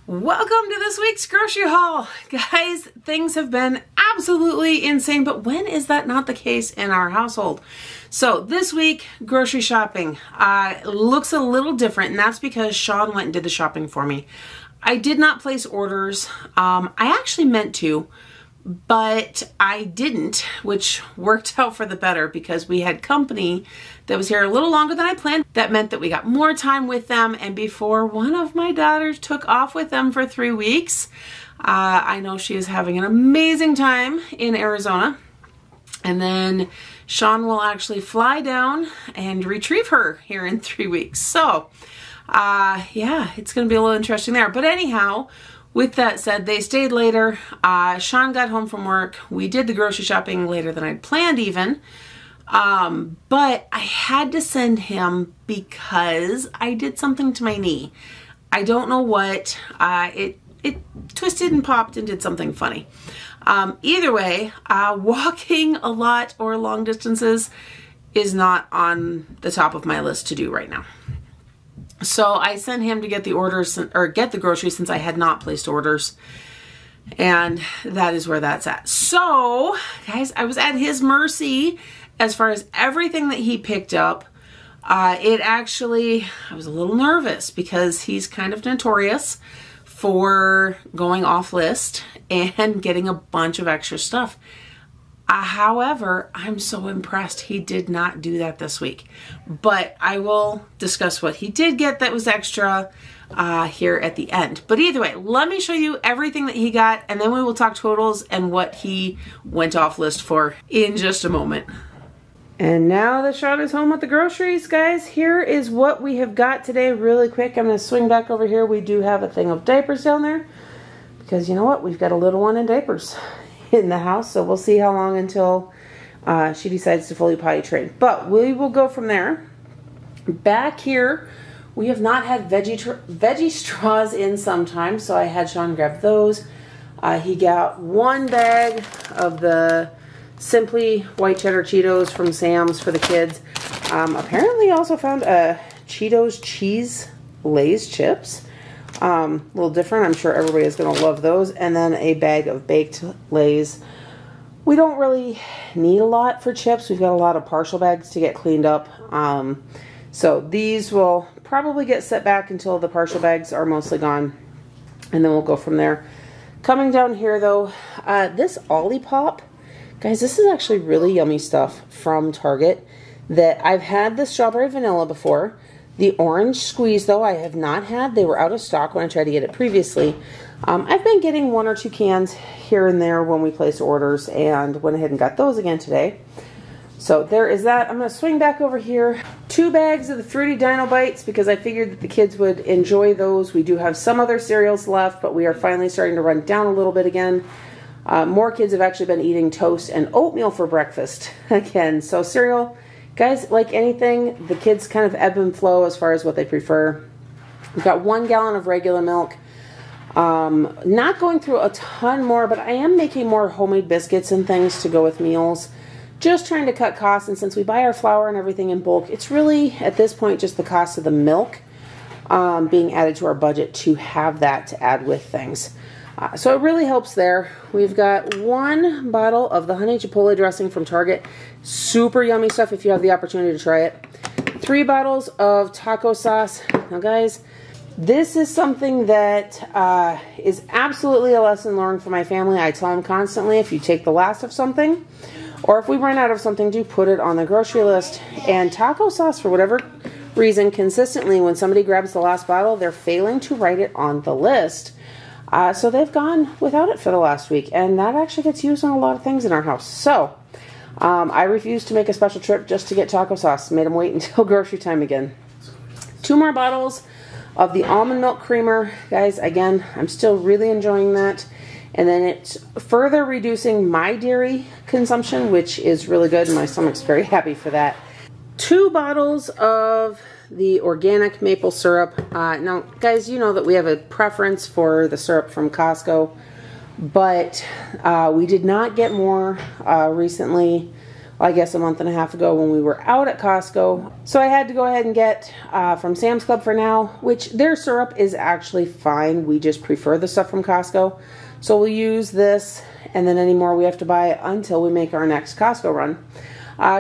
Welcome to this week's grocery haul. Guys, things have been absolutely insane, but when is that not the case in our household? So this week, grocery shopping looks a little different, and that's because Shawn went and did the shopping for me. I did not place orders. I actually meant to, but I didn't, which worked out for the better because we had company that was here a little longer than I planned. That meant that we got more time with them, and before one of my daughters took off with them for 3 weeks, I know she is having an amazing time in Arizona, and then Shawn will actually fly down and retrieve her here in 3 weeks. So yeah, it's gonna be a little interesting there. But anyhow, with that said, they stayed later. Shawn got home from work. We did the grocery shopping later than I'd planned even. But I had to send him because I did something to my knee. I don't know what. It twisted and popped and did something funny. Either way, walking a lot or long distances is not on the top of my list to do right now. So I sent him to get the orders, or get the groceries, since I had not placed orders. And that is where that's at. So, guys, I was at his mercy as far as everything that he picked up. I was a little nervous because he's kind of notorious for going off list and getting a bunch of extra stuff. However, I'm so impressed he did not do that this week. But I will discuss what he did get that was extra here at the end. But either way, let me show you everything that he got, and then we will talk totals and what he went off list for in just a moment. And now that Shawn is home with the groceries, guys, here is what we have got today really quick. I'm going to swing back over here. We do have a thing of diapers down there because you know what? We've got a little one in diapers in the house, so we'll see how long until she decides to fully potty train. But we will go from there. Back here, we have not had veggie straws in some time, so I had Shawn grab those. He got one bag of the Simply White Cheddar Cheetos from Sam's for the kids. Apparently also found a Cheetos Cheese Lay's chips. A little different. I'm sure everybody is going to love those. And then a bag of baked Lay's. We don't really need a lot for chips. We've got a lot of partial bags to get cleaned up. So these will probably get set back until the partial bags are mostly gone. And then we'll go from there. Coming down here though, this Olipop. Guys, this is actually really yummy stuff from Target that I've had the strawberry vanilla before. The orange squeeze, though, I have not had. They were out of stock when I tried to get it previously. I've been getting 1 or 2 cans here and there when we placed orders and went ahead and got those again today. So there is that. I'm going to swing back over here. 2 bags of the Fruity Dino Bites because I figured that the kids would enjoy those. We do have some other cereals left, but we are finally starting to run down a little bit again. More kids have actually been eating toast and oatmeal for breakfast again. So cereal, guys, like anything, the kids kind of ebb and flow as far as what they prefer. We've got 1 gallon of regular milk. Not going through a ton more, but I am making more homemade biscuits and things to go with meals. Just trying to cut costs, and since we buy our flour and everything in bulk, it's really, at this point, just the cost of the milk being added to our budget to have that to add with things. So it really helps there. We've got 1 bottle of the honey chipotle dressing from Target. Super yummy stuff if you have the opportunity to try it. 3 bottles of taco sauce. Now guys, this is something that is absolutely a lesson learned for my family. I tell them constantly, if you take the last of something, or if we run out of something, do put it on the grocery list. And taco sauce, for whatever reason, consistently, when somebody grabs the last bottle, they're failing to write it on the list. So they've gone without it for the last week, and that actually gets used on a lot of things in our house. So I refused to make a special trip just to get taco sauce. Made them wait until grocery time again. 2 more bottles of the almond milk creamer. Guys, again, I'm still really enjoying that. And then it's further reducing my dairy consumption, which is really good. My stomach's very happy for that. 2 bottles of the organic maple syrup. Now, guys, you know that we have a preference for the syrup from Costco, but we did not get more recently. I guess a month and a half ago when we were out at Costco. So I had to go ahead and get from Sam's Club for now, which their syrup is actually fine. We just prefer the stuff from Costco. So we'll use this, and then any more we have to buy until we make our next Costco run.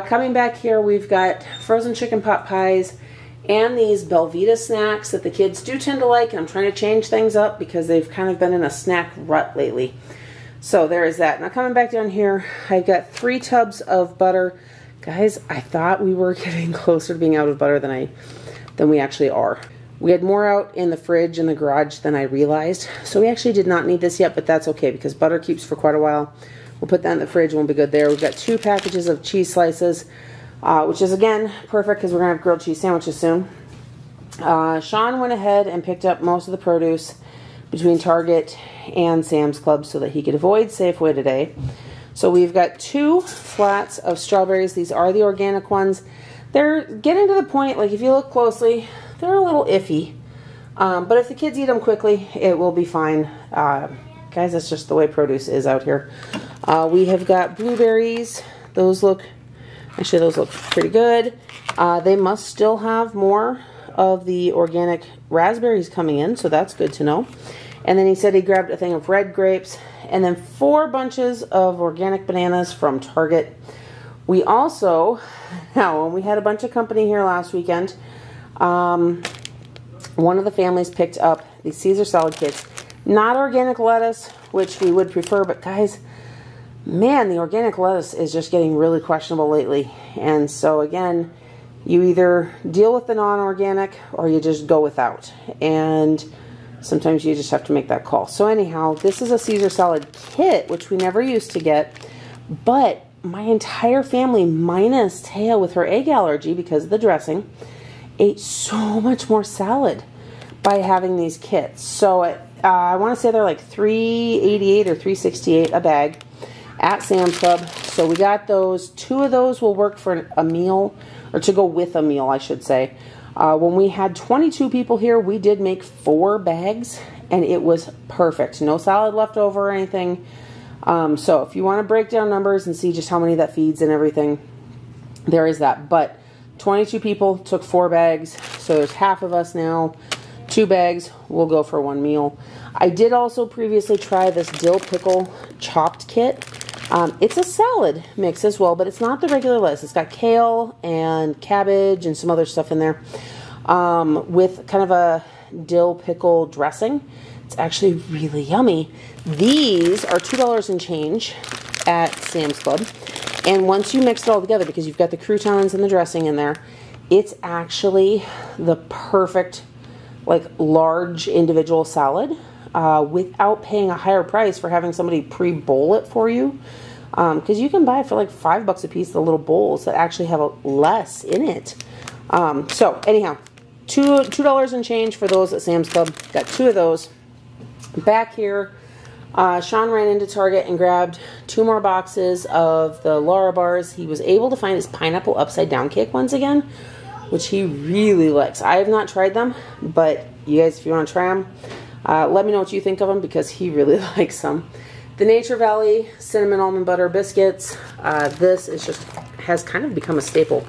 Coming back here, we've got frozen chicken pot pies and these Belvita snacks that the kids do tend to like. And I'm trying to change things up because they've kind of been in a snack rut lately. So there is that. Now coming back down here, I've got 3 tubs of butter. Guys, I thought we were getting closer to being out of butter than we actually are. We had more out in the fridge in the garage than I realized. So we actually did not need this yet, but that's okay because butter keeps for quite a while. We'll put that in the fridge, won't be good there. We've got 2 packages of cheese slices, which is again perfect because we're gonna have grilled cheese sandwiches soon. Shawn went ahead and picked up most of the produce between Target and Sam's Club so that he could avoid Safeway today. So we've got 2 flats of strawberries. These are the organic ones. They're getting to the point, like if you look closely, they're a little iffy. But if the kids eat them quickly, it will be fine. Guys, that's just the way produce is out here. We have got blueberries. Those look pretty good. They must still have more of the organic raspberries coming in, so that's good to know. And then he said he grabbed a thing of red grapes and then 4 bunches of organic bananas from Target. We also, now when we had a bunch of company here last weekend, one of the families picked up the Caesar salad kits. Not organic lettuce, which we would prefer, but guys, man, the organic lettuce is just getting really questionable lately. And so again, you either deal with the non-organic or you just go without. And sometimes you just have to make that call. So anyhow, this is a Caesar salad kit, which we never used to get. But my entire family, minus Taya with her egg allergy because of the dressing, ate so much more salad by having these kits. So I want to say they're like $3.88 or $3.68 a bag at Sam's Club. So we got those. 2 of those will work for a meal, or to go with a meal, I should say. When we had 22 people here, we did make 4 bags, and it was perfect. No salad left over or anything. So if you want to break down numbers and see just how many that feeds and everything, there is that. But 22 people took 4 bags, so there's half of us now. 2 bags will go for 1 meal. I did also previously try this dill pickle chopped kit. It's a salad mix as well, but it's not the regular lettuce. It's got kale and cabbage and some other stuff in there with kind of a dill pickle dressing. It's actually really yummy. These are $2 and change at Sam's Club. And once you mix it all together, because you've got the croutons and the dressing in there, it's actually the perfect, like, large individual salad without paying a higher price for having somebody pre-bowl it for you. Because you can buy it for like $5 a piece, the little bowls that actually have less in it. So anyhow, $2 and change for those at Sam's Club. Got 2 of those. Back here, Shawn ran into Target and grabbed 2 more boxes of the Lara bars. He was able to find his pineapple upside down cake ones again, which he really likes. I have not tried them, but you guys, if you want to try them, let me know what you think of them because he really likes them. The Nature Valley Cinnamon Almond Butter Biscuits. This is just has kind of become a staple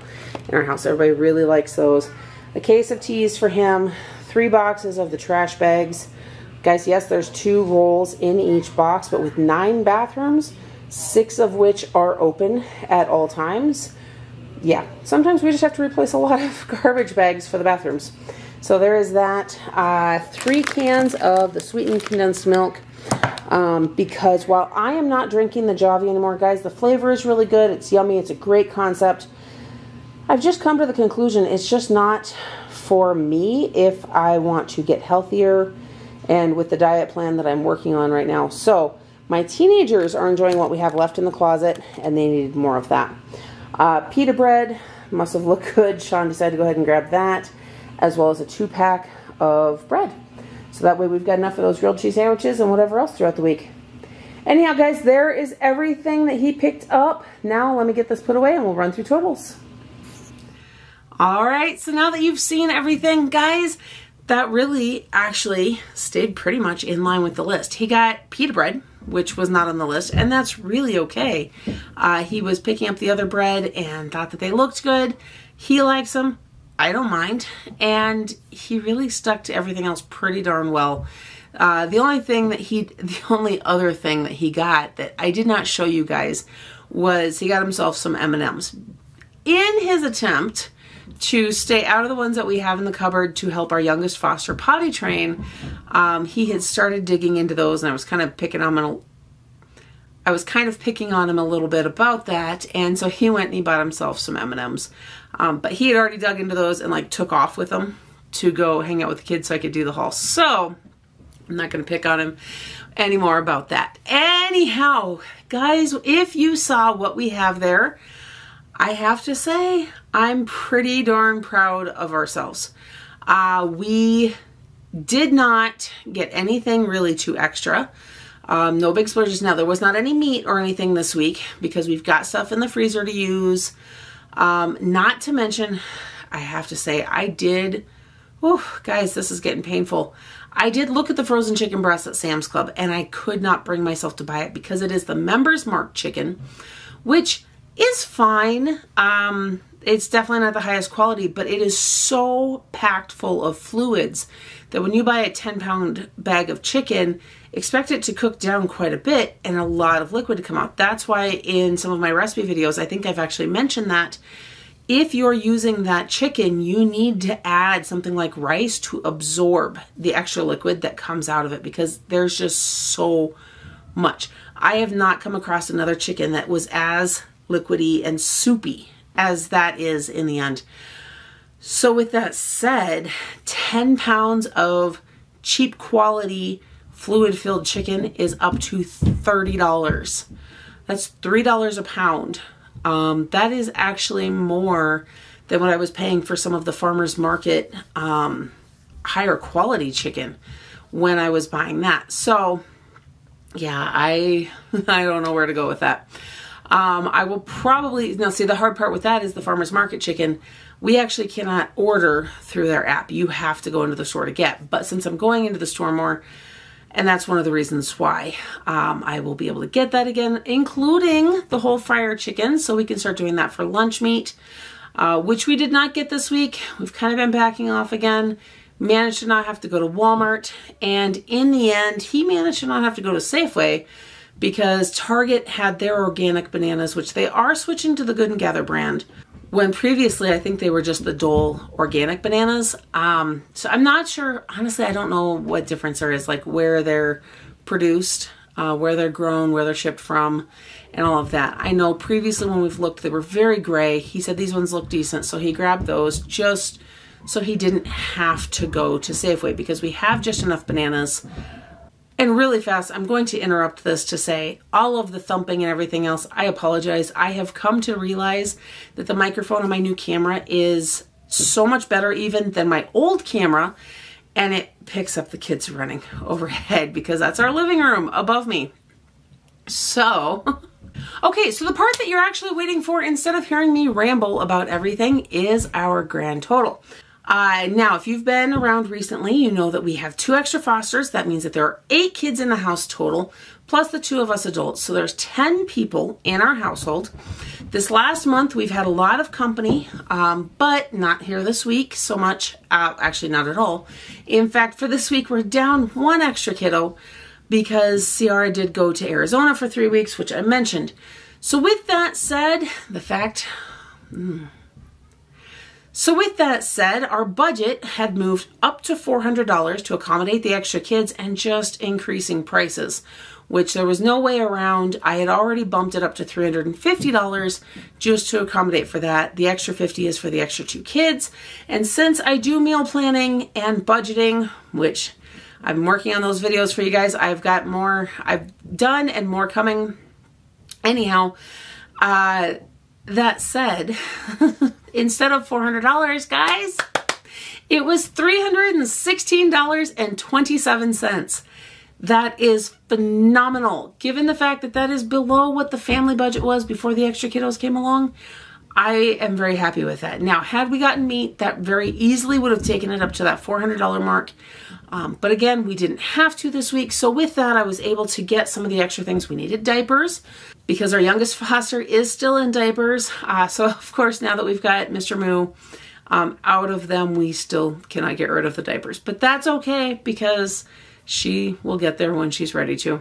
in our house. Everybody really likes those. A case of teas for him. 3 boxes of the trash bags. Guys, yes, there's 2 rolls in each box, but with 9 bathrooms, 6 of which are open at all times. Yeah, sometimes we just have to replace a lot of garbage bags for the bathrooms. So there is that. 3 cans of the sweetened condensed milk. Because while I am not drinking the Javi anymore, guys, the flavor is really good. It's yummy. It's a great concept. I've just come to the conclusion it's just not for me if I want to get healthier and with the diet plan that I'm working on right now. So my teenagers are enjoying what we have left in the closet, and they needed more of that. Pita bread must have looked good. Shawn decided to go ahead and grab that, as well as a 2-pack of bread. So that way we've got enough of those grilled cheese sandwiches and whatever else throughout the week. Anyhow, guys, there is everything that he picked up. Now let me get this put away and we'll run through totals. All right, so now that you've seen everything, guys, that really actually stayed pretty much in line with the list. He got pita bread, which was not on the list, and that's really okay. He was picking up the other bread and thought that they looked good. He likes them. I don't mind. And he really stuck to everything else pretty darn well. The only other thing that he got that I did not show you guys was he got himself some M&Ms. In his attempt to stay out of the ones that we have in the cupboard to help our youngest foster potty train, he had started digging into those, and I was kind of picking on him a little bit about that, and so he went and he bought himself some M&Ms. But he had already dug into those and like took off with them to go hang out with the kids so I could do the haul. So I'm not going to pick on him anymore about that. Anyhow, guys, if you saw what we have there, I have to say I'm pretty darn proud of ourselves. We did not get anything really too extra. No big splurges. Now, there was not any meat or anything this week because we've got stuff in the freezer to use. Not to mention, I have to say, guys, this is getting painful. I did look at the frozen chicken breast at Sam's Club, and I could not bring myself to buy it because it is the Members Mark chicken, which is fine. It's definitely not the highest quality, but it is so packed full of fluids that when you buy a 10-pound bag of chicken, expect it to cook down quite a bit and a lot of liquid to come out. That's why in some of my recipe videos, I think I've actually mentioned that if you're using that chicken, you need to add something like rice to absorb the extra liquid that comes out of it because there's just so much. I have not come across another chicken that was as liquidy and soupy as that is in the end. So with that said, 10 pounds of cheap quality fluid-filled chicken is up to $30. That's $3 a pound. That is actually more than what I was paying for some of the farmer's market higher quality chicken when I was buying that. So yeah, I don't know where to go with that. I will probably, now see, the hard part with that is the farmer's market chicken. We actually cannot order through their app. You have to go into the store to get. But since I'm going into the store more, and that's one of the reasons why I will be able to get that again, including the whole fryer chicken, so we can start doing that for lunch meat, which we did not get this week. We've kind of been backing off again. Managed to not have to go to Walmart, and in the end, he managed to not have to go to Safeway because Target had their organic bananas, which they are switching to the Good and Gather brand, when previously I think they were just the Dole organic bananas. So I'm not sure, honestly, I don't know what difference there is, like where they're produced, where they're grown, where they're shipped from, and all of that. I know previously when we've looked, they were very gray. He said these ones look decent, so he grabbed those just so he didn't have to go to Safeway because we have just enough bananas. And really fast, I'm going to interrupt this to say all of the thumping and everything else, I apologize. I have come to realize that the microphone on my new camera is so much better even than my old camera, and it picks up the kids running overhead because that's our living room above me. So, okay, so the part that you're actually waiting for instead of hearing me ramble about everything is our grand total. Now, if you've been around recently, you know that we have 2 extra fosters. That means that there are 8 kids in the house total, plus the 2 of us adults. So there's 10 people in our household. This last month, we've had a lot of company, but not here this week so much. Actually, not at all. In fact, for this week, we're down 1 extra kiddo because Ciara did go to Arizona for 3 weeks, which I mentioned. So with that said, our budget had moved up to $400 to accommodate the extra kids and just increasing prices, which there was no way around. I had already bumped it up to $350 just to accommodate for that. The extra $50 is for the extra 2 kids. And since I do meal planning and budgeting, which I've been working on those videos for you guys, I've got more I've done and more coming. Anyhow, that said, instead of $400, guys, it was $316.27. That is phenomenal. Given the fact that that is below what the family budget was before the extra kiddos came along, I am very happy with that. Now, had we gotten meat, that very easily would have taken it up to that $400 mark. But again, we didn't have to this week. So with that, I was able to get some of the extra things. We needed diapers because our youngest foster is still in diapers. So of course, now that we've got Mr. Moo out of them, we still cannot get rid of the diapers. But that's okay because she will get there when she's ready to.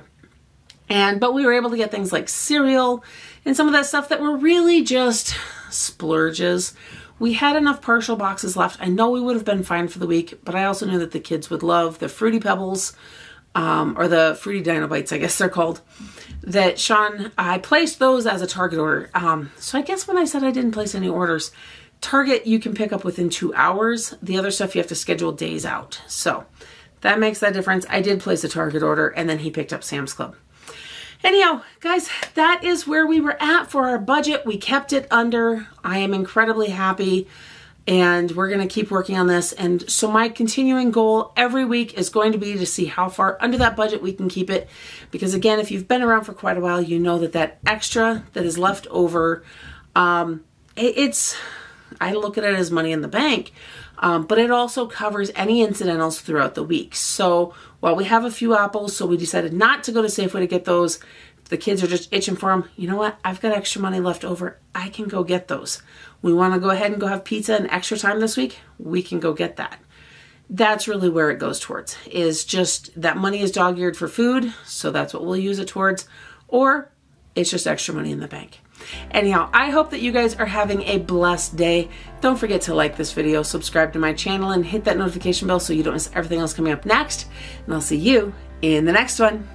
But we were able to get things like cereal and some of that stuff that were really just splurges. We had enough partial boxes left. I know we would have been fine for the week, but I also knew that the kids would love the Fruity Pebbles, or the Fruity Dino Bites, I guess they're called, that Shawn, I placed those as a Target order. So I guess when I said I didn't place any orders, Target you can pick up within 2 hours. The other stuff you have to schedule days out. So that makes that difference. I did place a Target order, and then he picked up Sam's Club. Anyhow, guys, that is where we were at for our budget. We kept it under. I am incredibly happy, and we're going to keep working on this. And so my continuing goal every week is going to be to see how far under that budget we can keep it. Because again, if you've been around for quite a while, you know that that extra that is left over, I look at it as money in the bank. But it also covers any incidentals throughout the week. So while we have a few apples, so we decided not to go to Safeway to get those. If the kids are just itching for them, you know what? I've got extra money left over. I can go get those. We want to go ahead and go have pizza and extra time this week. We can go get that. That's really where it goes towards, is just that money is dog-eared for food. So that's what we'll use it towards. Or it's just extra money in the bank. Anyhow, I hope that you guys are having a blessed day. Don't forget to like this video, subscribe to my channel, and hit that notification bell so you don't miss everything else coming up next. And I'll see you in the next one.